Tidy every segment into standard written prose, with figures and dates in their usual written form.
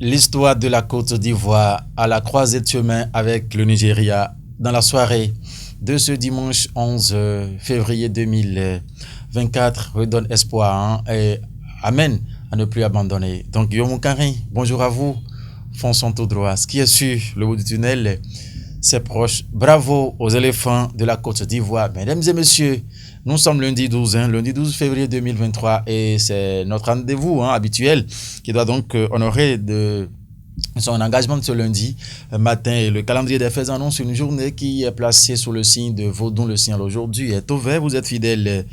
L'histoire de la Côte d'Ivoire à la croisée de chemin avec le Nigeria dans la soirée de ce dimanche 11 février 2024 redonne espoir et amène à ne plus abandonner. Donc Guillaume Moukari, bonjour à vous, fonçons tout droit. Ce qui est sûr, le bout du tunnel, c'est proche. Bravo aux éléphants de la Côte d'Ivoire. Mesdames et messieurs, nous sommes lundi 12 février 2023 et c'est notre rendez-vous habituel qui doit donc honorer de son engagement de ce lundi matin. Et le calendrier des faits annonce une journée qui est placée sous le signe de Vaudon. Le signal aujourd'hui est au vert. Vous êtes fidèles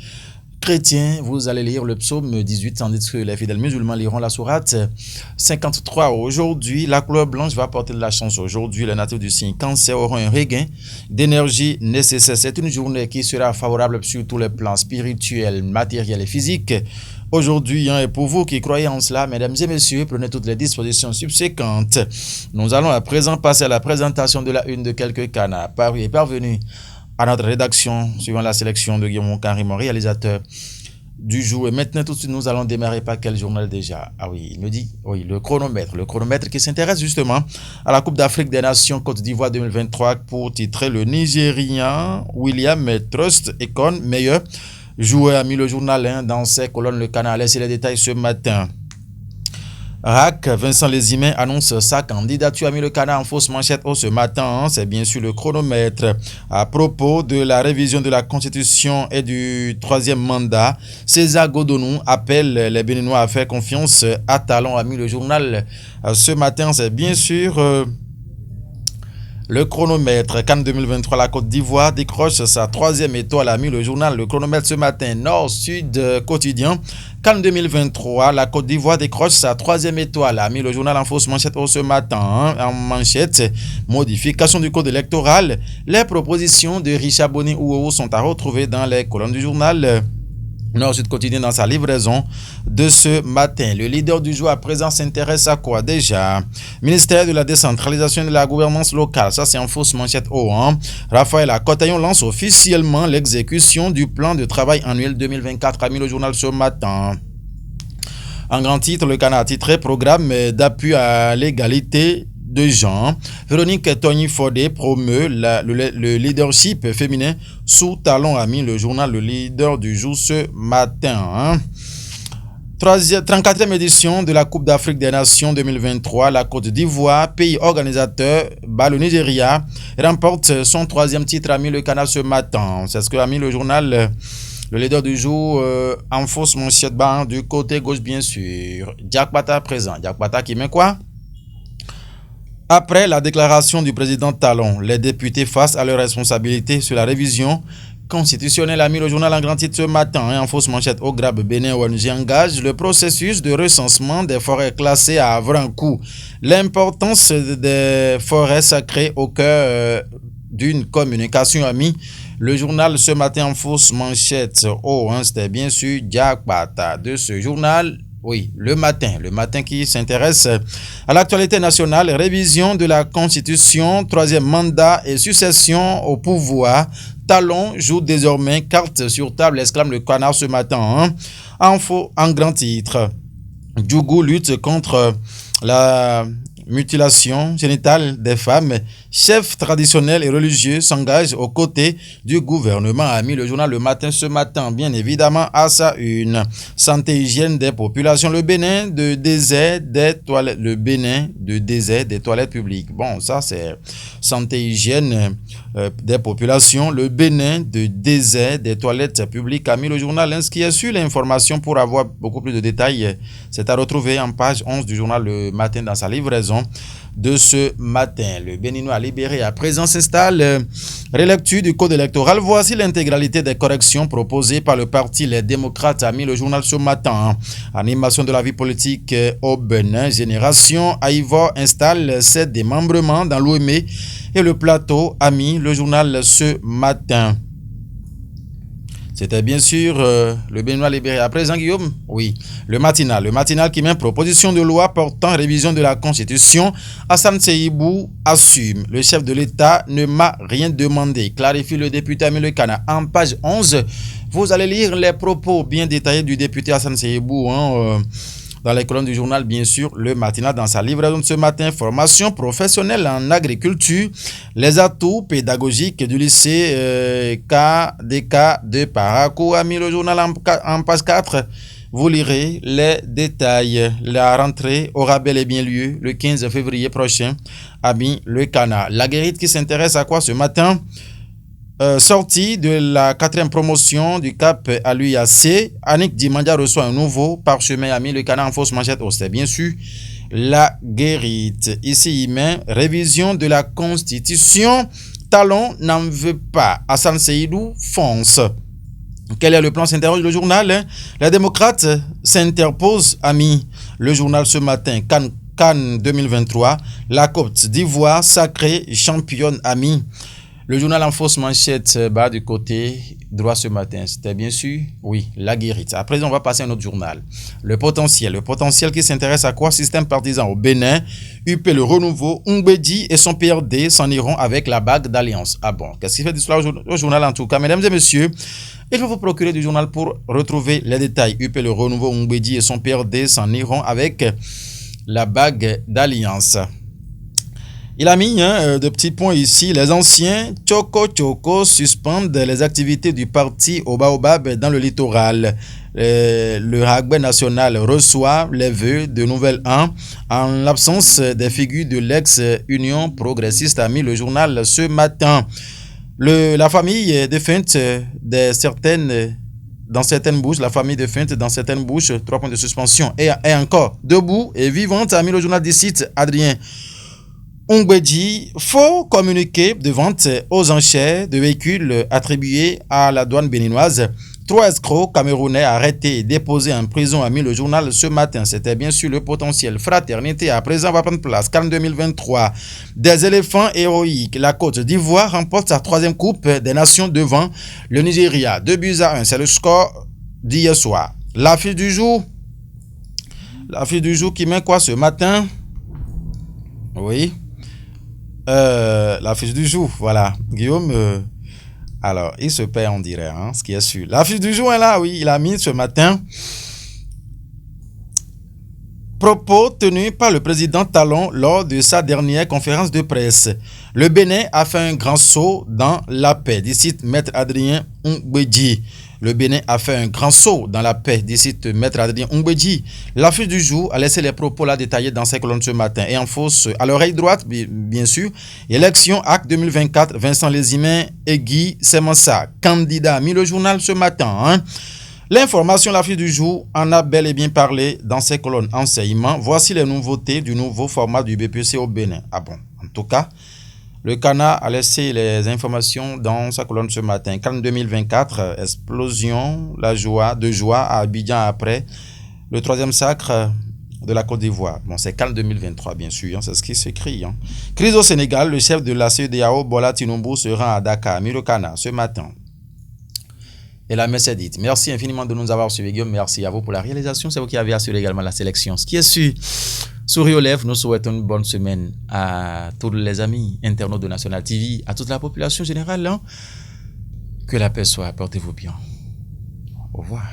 chrétiens, vous allez lire le psaume 18, tandis que les fidèles musulmans liront la sourate 53. Aujourd'hui, la couleur blanche va apporter de la chance. Aujourd'hui, les natifs du signe Cancer auront un regain d'énergie nécessaire. C'est une journée qui sera favorable sur tous les plans spirituels, matériels et physiques. Aujourd'hui, et pour vous qui croyez en cela, mesdames et messieurs, prenez toutes les dispositions subséquentes. Nous allons à présent passer à la présentation de la une de quelques canards parus et parvenus à notre rédaction, suivant la sélection de Guillaume Moukari, mon réalisateur du jour. Et maintenant, tout de suite, nous allons démarrer par quel journal déjà? Ah oui, il me dit, oui, le chronomètre. Le chronomètre qui s'intéresse justement à la Coupe d'Afrique des Nations Côte d'Ivoire 2023 pour titrer le Nigérian William Trust Ekong, meilleur joueur, a mis le journal dans ses colonnes. Le canal a laissé les détails ce matin. RAC, Vincent Lézimé annonce sa candidature, a mis le canard en fausse manchette ce matin. C'est bien sûr le chronomètre. À propos de la révision de la Constitution et du troisième mandat, César Godonou appelle les Béninois à faire confiance à Talon, a mis le journal ce matin. C'est bien sûr le chronomètre. CAN 2023, la Côte d'Ivoire décroche sa troisième étoile, a mis le journal. Le chronomètre ce matin. Nord-Sud quotidien. CAN 2023, la Côte d'Ivoire décroche sa troisième étoile, a mis le journal en fausse manchette ce matin. En manchette, modification du code électoral. Les propositions de Richard Boni Ouo sont à retrouver dans les colonnes du journal Nord-Sud quotidien dans sa livraison de ce matin. Le leader du jour à présent s'intéresse à quoi déjà? Ministère de la décentralisation et de la gouvernance locale. Ça, c'est en fausse manchette Raphaël Akotayon lance officiellement l'exécution du plan de travail annuel 2024, a mis le journal ce matin. En grand titre, le canard titré programme d'appui à l'égalité de genre. Véronique Tony-Fodé promeut le leadership féminin sous Talon, a mis le journal Le Leader du jour ce matin. 34e édition de la Coupe d'Afrique des Nations 2023. La Côte d'Ivoire, pays organisateur, bat le Nigeria, remporte son troisième titre, a mis le canal ce matin. C'est ce que a mis le journal Le Leader du jour en fausse manchette du côté gauche, bien sûr. Diak Bata présent. Diak Bata qui met quoi? Après la déclaration du président Talon, les députés face à leurs responsabilités sur la révision constitutionnelle, a mis le journal en grand titre ce matin. Et en fausse manchette au Grabe, Bénin ONG engage le processus de recensement des forêts classées à Avrancourt. L'importance des forêts sacrées au cœur d'une communication, a mis le journal ce matin en fausse manchette. C'était bien sûr Diak Bata de ce journal. Oui, le matin qui s'intéresse à l'actualité nationale, révision de la Constitution, troisième mandat et succession au pouvoir. Talon joue désormais carte sur table, exclame le canard ce matin. En grand titre, Djougou lutte contre la mutilation génitale des femmes. Chefs traditionnels et religieux s'engagent aux côtés du gouvernement, a mis le journal Le Matin ce matin, bien évidemment à sa une. Santé hygiène des populations, le Bénin de désert des toilettes, des toilettes publiques. Bon, ça c'est santé hygiène des populations, le Bénin de désert des toilettes publiques, a mis le journal. Ce qui est sur l'information pour avoir beaucoup plus de détails, c'est à retrouver en page 11 du journal Le Matin dans sa livraison de ce matin. Le Béninois libéré à présent s'installe. Relecture du code électoral. Voici l'intégralité des corrections proposées par le parti Les Démocrates, a mis le journal ce matin. Animation de la vie politique au Bénin. Génération Aïvor installe ses démembrements dans l'OME et le plateau, a mis le journal ce matin. C'était bien sûr le Béninois libéré. À présent, Guillaume, oui, le matinal qui met proposition de loi portant révision de la Constitution. Hassan Seibou assume. Le chef de l'État ne m'a rien demandé, clarifie le député Amile Kana. En page 11, vous allez lire les propos bien détaillés du député Hassan Seibou Dans les colonnes du journal, bien sûr, le matinal dans sa livraison de ce matin, formation professionnelle en agriculture, les atouts pédagogiques du lycée KDK de Parakou a mis le journal en page 4. Vous lirez les détails. La rentrée aura bel et bien lieu le 15 février prochain à Mis-le-Canard. La guérite qui s'intéresse à quoi ce matin? Sortie de la 4e promotion du Cap à l'UIAC, Annick Dimandia reçoit un nouveau parchemin à Mis-le-Canard en fausse manchette. Oh, c'est bien sûr la guérite. Ici, il met révision de la Constitution. Talon n'en veut pas. Hassan Seydou fonce. Quel est le plan? S'interroge le journal. Les démocrates s'interposent, amis. Le journal ce matin, Cannes 2023. La Côte d'Ivoire sacrée championne, amis. Le journal en fausse manchette bas du côté droit ce matin, c'était bien sûr, oui, la guérite. Après, on va passer à un autre journal. Le potentiel qui s'intéresse à quoi? Système partisan au Bénin, UP le renouveau, Ungbedi et son PRD s'en iront avec la bague d'alliance. Ah bon, qu'est-ce qui fait d'histoire au journal en tout cas? Mesdames et messieurs, il faut vous procurer du journal pour retrouver les détails. UP le renouveau, Ungbedi et son PRD s'en iront avec la bague d'alliance. Il a mis de petits points ici. Les anciens Tchoko suspendent les activités du parti au Baobab dans le littoral. Le Rugby national reçoit les vœux de nouvel an en l'absence des figures de l'ex-Union progressiste, a mis le journal ce matin. La famille défunte dans certaines bouches, 3 points de suspension, est encore debout et vivante, a mis le journal d'ici, Adrien Ungbedi. Faux communiqué de vente aux enchères de véhicules attribués à la douane béninoise. 3 escrocs camerounais arrêtés et déposés en prison, a mis le journal ce matin. C'était bien sûr le potentiel. Fraternité à présent va prendre place. Cannes 2023. Des éléphants héroïques. La Côte d'Ivoire remporte sa 3e coupe des nations devant le Nigeria. 2-1. C'est le score d'hier soir. L'affiche du jour qui met quoi ce matin? Oui. L'affiche du jour, voilà. Guillaume, alors, il se perd, on dirait, ce qui est sûr. L'affiche du jour est là, oui, il a mis ce matin. Propos tenus par le président Talon lors de sa dernière conférence de presse. Le Bénin a fait un grand saut dans la paix, dit Maître Adrien Ungbedi. Le Bénin a fait un grand saut dans la paix, dit Maître Adrien Ungbedi. L'affiche du jour a laissé les propos là détaillés dans ses colonnes ce matin. Et en fausse, à l'oreille droite, bien sûr, élection Acte 2024, Vincent Lézimin et Guy Semansa, candidat, a mis le journal ce matin. L'information, l'affiche du jour, en a bel et bien parlé dans ses colonnes enseignement. Voici les nouveautés du nouveau format du BPC au Bénin. Ah bon, en tout cas, le Canard a laissé les informations dans sa colonne ce matin. Cannes 2024, explosion de joie à Abidjan après le 3e sacre de la Côte d'Ivoire. Bon, c'est Cannes 2023, bien sûr, c'est ce qui s'écrit. Crise au Sénégal, le chef de la CEDEAO, Bola Tinubu, se rend à Dakar, mis le Canard ce matin. Et la messe est dite. Merci infiniment de nous avoir suivis, Guillaume. Merci à vous pour la réalisation. C'est vous qui avez assuré également la sélection. Ce qui est sûr, souris aux lèvres, nous souhaitons une bonne semaine à tous les amis internautes de National TV, à toute la population générale. Que la paix soit. Portez-vous bien. Au revoir.